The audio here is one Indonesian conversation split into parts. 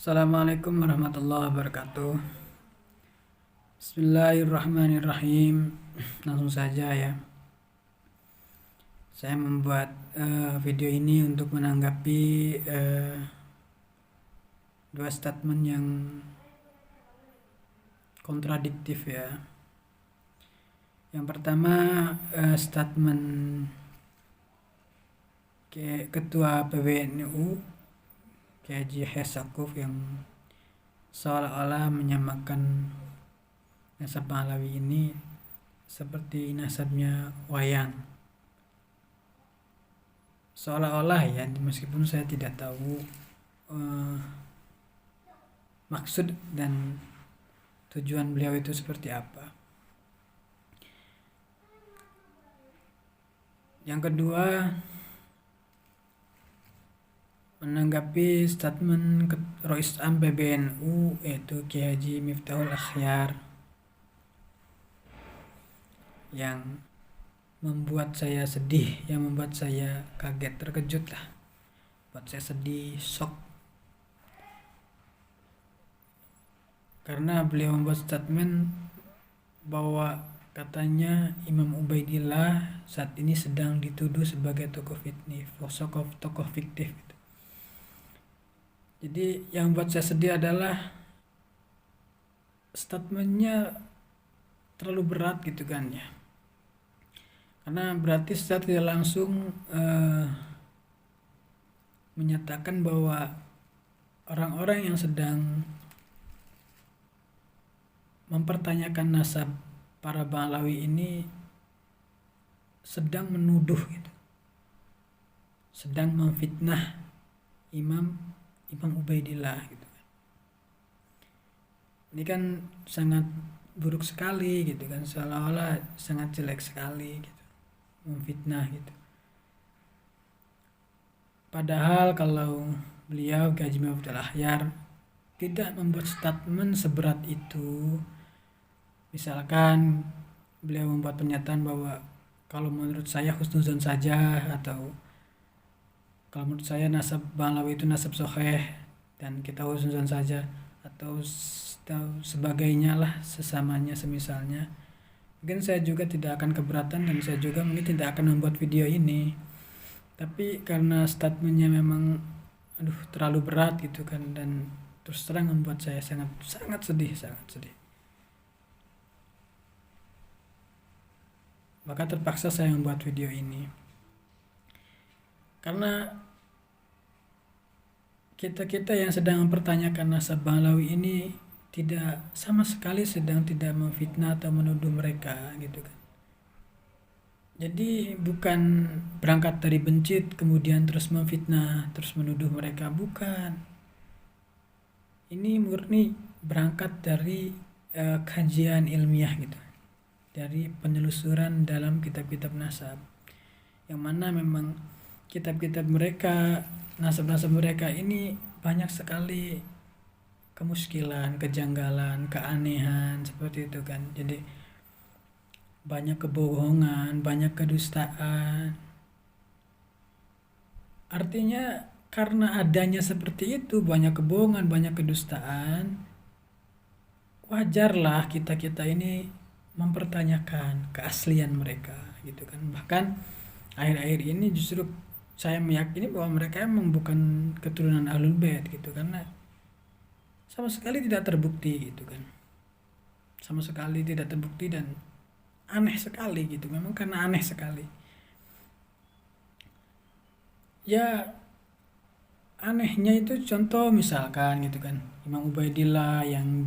Assalamualaikum warahmatullahi wabarakatuh. Bismillahirrahmanirrahim. Langsung saja ya. Saya membuat video ini untuk menanggapi dua statement yang kontradiktif ya. Yang pertama statement Ketua PBNU Kiai Haji Saquf yang seolah-olah menyamakan nasab Pahlawi ini seperti nasabnya wayang. Seolah-olah ya, meskipun saya tidak tahu maksud dan tujuan beliau itu seperti apa. Yang kedua, menanggapi statement Rois Am PBNU yaitu Kiai Haji Miftahul Akhyar yang membuat saya sedih, yang membuat saya kaget, terkejut lah, buat saya sedih, shock, karena beliau membuat statement bahwa katanya Imam Ubaidillah saat ini sedang dituduh sebagai tokoh fiktif. Jadi yang buat saya sedih adalah statementnya terlalu berat gitu kan ya, karena berarti secara tidak langsung menyatakan bahwa orang-orang yang sedang mempertanyakan nasab para Pahlawi ini sedang menuduh gitu, sedang memfitnah Imam Ubaidillah gitu. Ini kan sangat buruk sekali gitu kan, seolah-olah sangat jelek sekali gitu, memfitnah gitu. Padahal kalau beliau Kiai Haji Miftahul Akhyar tidak membuat statement seberat itu, misalkan beliau membuat pernyataan bahwa kalau menurut saya husnuzon saja, atau kalau menurut saya nasab Pahlawi itu nasab soheh dan kita husnuzon saja, atau sebagainya lah, sesamanya semisalnya, mungkin saya juga tidak akan keberatan dan saya juga mungkin tidak akan membuat video ini. Tapi karena statementnya memang terlalu berat gitu kan, dan terus terang membuat saya sangat sedih, maka terpaksa saya membuat video ini. Karena kita yang sedang mempertanyakan nasab Pahlawi ini tidak sama sekali sedang tidak memfitnah atau menuduh mereka gitu kan. Jadi bukan berangkat dari bencit kemudian terus memfitnah, terus menuduh mereka, bukan. Ini murni berangkat dari kajian ilmiah gitu, dari penelusuran dalam kitab-kitab nasab, yang mana memang kitab-kitab mereka, nasab-nasab mereka ini banyak sekali kemuskilan, kejanggalan, keanehan seperti itu kan. Jadi banyak kebohongan, banyak kedustaan. Artinya karena adanya seperti itu, banyak kebohongan, banyak kedustaan, wajarlah kita ini mempertanyakan keaslian mereka gitu kan. Bahkan akhir-akhir ini justru saya meyakini bahwa mereka emang bukan keturunan Ahlul Bait gitu, karena sama sekali tidak terbukti gitu kan, sama sekali tidak terbukti dan aneh sekali gitu, memang karena aneh sekali ya. Anehnya itu contoh misalkan gitu kan, Imam Ubaidillah yang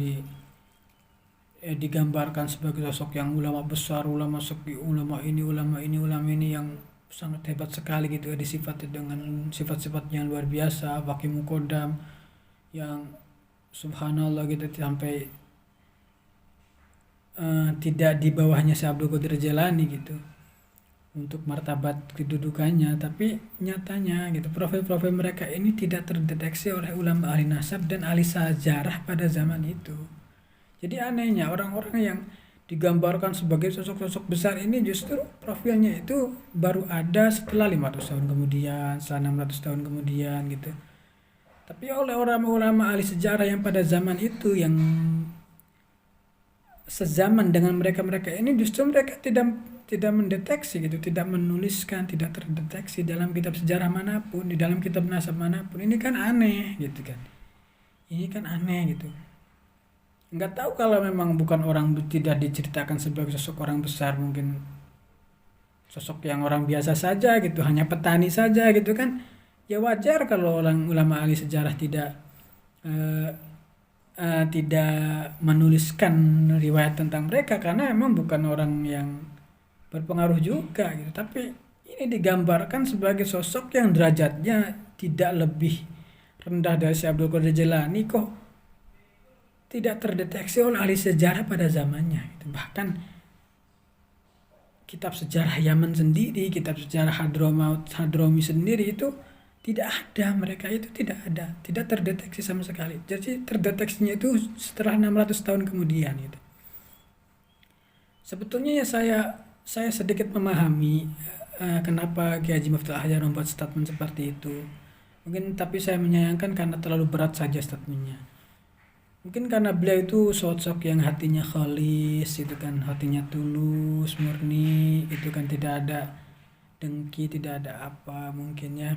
digambarkan sebagai sosok yang ulama besar, ulama sepi, ulama ini yang sangat hebat sekali gitu ya, disifati dengan sifat-sifat yang luar biasa, Faqih Muqaddam yang subhanallah gitu, sampai tidak di bawahnya Syekh Abdul Qadir Jailani gitu untuk martabat kedudukannya. Tapi nyatanya gitu, profil-profil mereka ini tidak terdeteksi oleh ulama ahli nasab dan ahli sejarah pada zaman itu. Jadi anehnya orang-orang yang digambarkan sebagai sosok-sosok besar ini justru profilnya itu baru ada setelah 500 tahun kemudian, setelah 600 tahun kemudian gitu. Tapi oleh ulama-ulama ahli sejarah yang pada zaman itu, yang sezaman dengan mereka-mereka ini, justru mereka tidak tidak mendeteksi gitu, tidak menuliskan, tidak terdeteksi dalam kitab sejarah manapun, di dalam kitab nasab manapun. Ini kan aneh gitu kan. Ini kan aneh gitu. Nggak tahu kalau memang bukan orang, tidak diceritakan sebagai sosok orang besar, mungkin sosok yang orang biasa saja gitu, hanya petani saja gitu kan. Ya wajar kalau orang ulama ahli sejarah eh, tidak menuliskan riwayat tentang mereka, karena memang bukan orang yang berpengaruh juga gitu. Tapi ini digambarkan sebagai sosok yang derajatnya tidak lebih rendah dari Syekh Abdul Qadir Jailani, kok tidak terdeteksi oleh ahli sejarah pada zamannya gitu. Bahkan kitab sejarah Yaman sendiri, kitab sejarah Hadrami sendiri itu tidak ada, mereka itu tidak ada, tidak terdeteksi sama sekali. Jadi terdeteksinya itu setelah 600 tahun kemudian gitu. Sebetulnya ya saya sedikit memahami kenapa Kiai Haji Mufti Al-Ahyar membuat statement seperti itu. Mungkin, tapi saya menyayangkan karena terlalu berat saja statementnya. Mungkin karena beliau itu sosok yang hatinya khalis itu kan, hatinya tulus, murni, itu kan, tidak ada dengki, tidak ada apa, mungkin ya,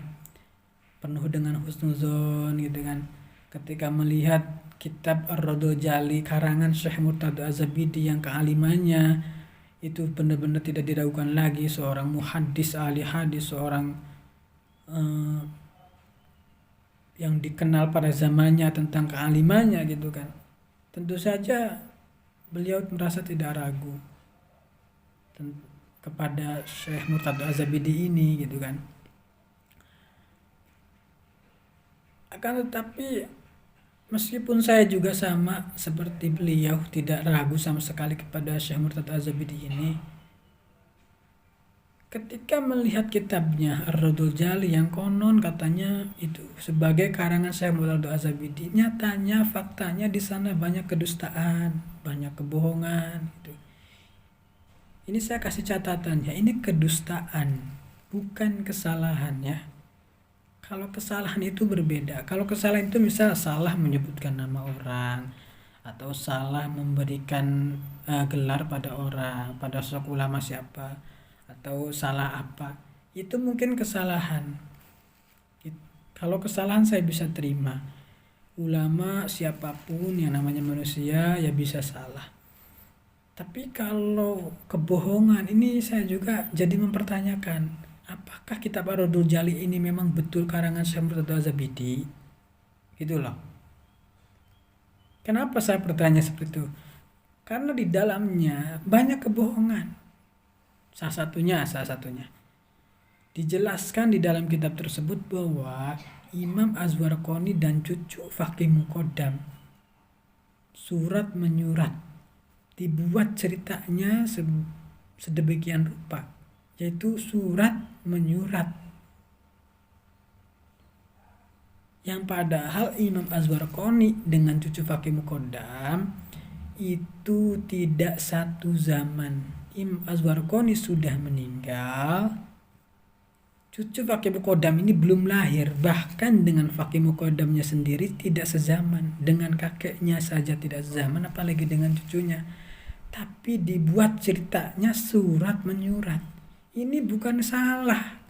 penuh dengan husnuzon gitu kan. Ketika melihat kitab Ar-Radul Jali karangan Syekh Murtada Az-Zabidi yang kealimannya itu benar-benar tidak diragukan lagi, seorang muhaddis, ahli hadis, seorang eh, yang dikenal pada zamannya tentang kealimannya gitu kan. Tentu saja beliau merasa tidak ragu kepada Syekh Murtada Az-Zabidi ini gitu kan. Akan tetapi meskipun saya juga sama seperti beliau, tidak ragu sama sekali kepada Syekh Murtada Az-Zabidi ini, ketika melihat kitabnya Ar-Radul Jali yang konon katanya itu sebagai karangan Syekh Murtada Az-Zabidi, nyatanya faktanya di sana banyak kedustaan, banyak kebohongan gitu. Ini saya kasih catatannya, ini kedustaan, bukan kesalahan ya. Kalau kesalahan itu berbeda. Kalau kesalahan itu misal salah menyebutkan nama orang, atau salah memberikan gelar pada orang, pada sosok ulama siapa, atau salah apa, itu mungkin kesalahan. Kalau kesalahan saya bisa terima. Ulama siapapun yang namanya manusia ya bisa salah. Tapi kalau kebohongan ini saya juga jadi mempertanyakan, apakah kitab Ar-Radul Jali ini memang betul karangan Syekh Murtada Az-Zabidi? Gitu loh. Kenapa saya bertanya seperti itu? Karena di dalamnya banyak kebohongan. Salah satunya dijelaskan di dalam kitab tersebut bahwa Imam Az-Warqani dan cucu Faqih Muqaddam surat menyurat, dibuat ceritanya sedemikian rupa, yaitu surat menyurat, yang padahal Imam Az-Warqani dengan cucu Faqih Muqaddam itu tidak satu zaman. Imam Az-Warqani sudah meninggal, cucu Faqih Muqaddam ini belum lahir. Bahkan dengan Faqih Muqaddamnya sendiri tidak sezaman, dengan kakeknya saja tidak sezaman, apalagi dengan cucunya. Tapi dibuat ceritanya surat menyurat. Ini bukan salah,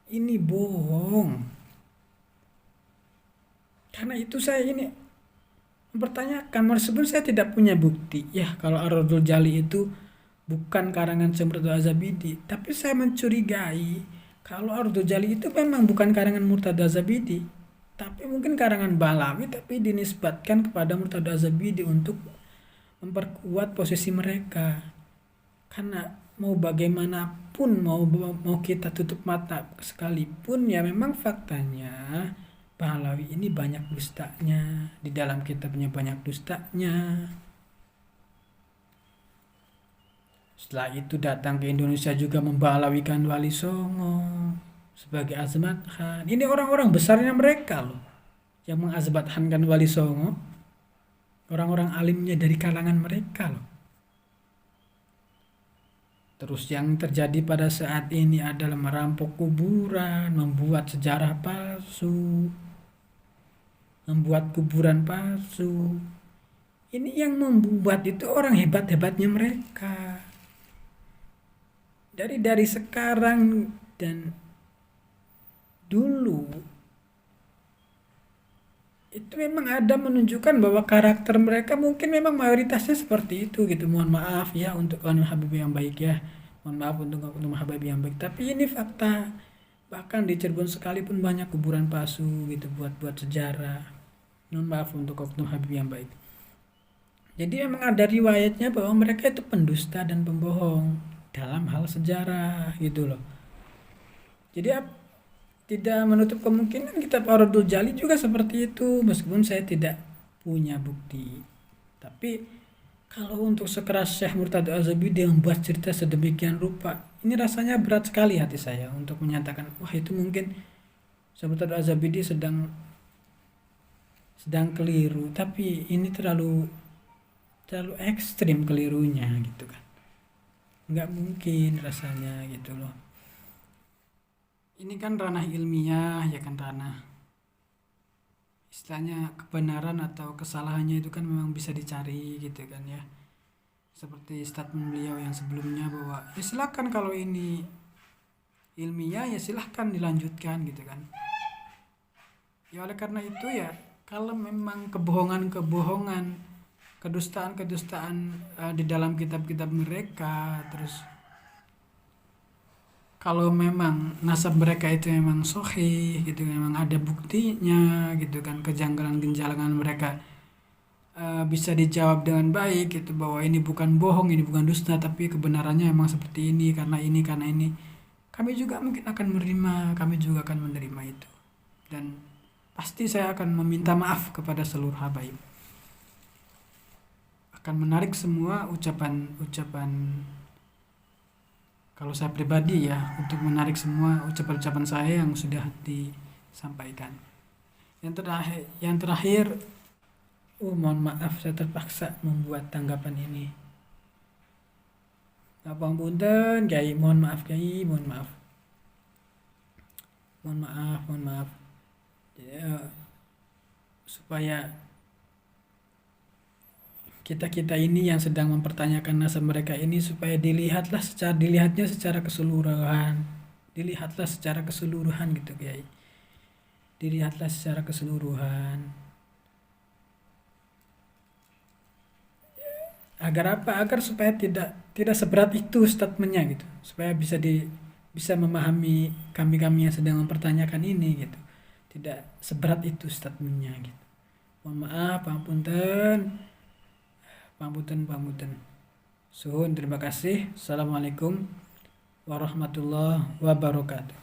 ini bohong. Karena itu saya ini mempertanyakan, meskipun saya tidak punya bukti ya kalau Ar-Radul Jali itu bukan karangan Syekh Murtada Az-Zabidi, tapi saya mencurigai kalau Ar-Radul Jali itu memang bukan karangan Murtada Az-Zabidi, tapi mungkin karangan Balawi, tapi dinisbatkan kepada Murtada Az-Zabidi untuk memperkuat posisi mereka. Karena mau bagaimanapun, mau kita tutup mata sekalipun, ya memang faktanya Pahlawi ini banyak dustanya, di dalam kitabnya banyak dustanya. Setelah itu datang ke Indonesia juga membalawikan Wali Songo sebagai Azmat Khan. Ini orang-orang besarnya mereka loh yang mengazbat khankan Wali Songo. Orang-orang alimnya dari kalangan mereka loh. Terus yang terjadi pada saat ini adalah merampok kuburan, membuat sejarah palsu. membuat kuburan palsu. Ini yang membuat itu orang hebat-hebatnya mereka. Dari sekarang dan dulu itu memang ada menunjukkan bahwa karakter mereka mungkin memang mayoritasnya seperti itu gitu. Mohon maaf ya untuk kaum Habib yang baik ya. Mohon maaf untuk kaum Habib yang baik. Tapi ini fakta. Bahkan di Cirebon sekalipun banyak kuburan palsu gitu buat sejarah. Mohon maaf untuk kaum Habib yang baik. Jadi memang ada riwayatnya bahwa mereka itu pendusta dan pembohong dalam hal sejarah gitu loh. Jadi tidak menutup kemungkinan kitab Ar-Raddul Jali juga seperti itu meskipun saya tidak punya bukti. Tapi kalau untuk sekeras Syekh Murtadha Az-Zabidi membuat cerita sedemikian rupa, ini rasanya berat sekali hati saya untuk menyatakan wah itu mungkin Syekh Murtadha Az-Zabidi sedang keliru, tapi ini terlalu ekstrim kelirunya gitu kan. Nggak mungkin rasanya gitu loh. Ini kan ranah ilmiah ya kan, ranah istilahnya kebenaran atau kesalahannya itu kan memang bisa dicari gitu kan ya. Seperti statement beliau yang sebelumnya bahwa ya silahkan kalau ini ilmiah ya silahkan dilanjutkan gitu kan. Ya oleh karena itu ya kalau memang kebohongan-kebohongan, kedustaan-kedustaan di dalam kitab-kitab mereka, terus kalau memang nasab mereka itu memang sahih gitu, memang ada buktinya gitu kan, kejanggalan-kejanggalan mereka bisa dijawab dengan baik gitu bahwa ini bukan bohong, ini bukan dusta, tapi kebenarannya memang seperti ini karena ini karena ini. Kami juga mungkin akan menerima, kami juga akan menerima itu. Dan pasti saya akan meminta maaf kepada seluruh habaib. Akan menarik semua ucapan-ucapan, kalau saya pribadi ya, untuk menarik semua ucapan-ucapan saya yang sudah disampaikan. Yang terakhir, mohon maaf saya terpaksa membuat tanggapan ini. Ngapunten Kiai, mohon maaf Kiai, mohon maaf. Mohon maaf. Ya, supaya kita ini yang sedang mempertanyakan nasab mereka ini supaya dilihatnya secara keseluruhan. Dilihatlah secara keseluruhan gitu Kiai. Dilihatlah secara keseluruhan. Agar apa? Agar supaya tidak seberat itu statementnya gitu. Supaya bisa memahami kami yang sedang mempertanyakan ini gitu. Tidak seberat itu statementnya gitu. Mohon maaf, pangapunten. Suhun, terima kasih. Assalamualaikum warahmatullahi wabarakatuh.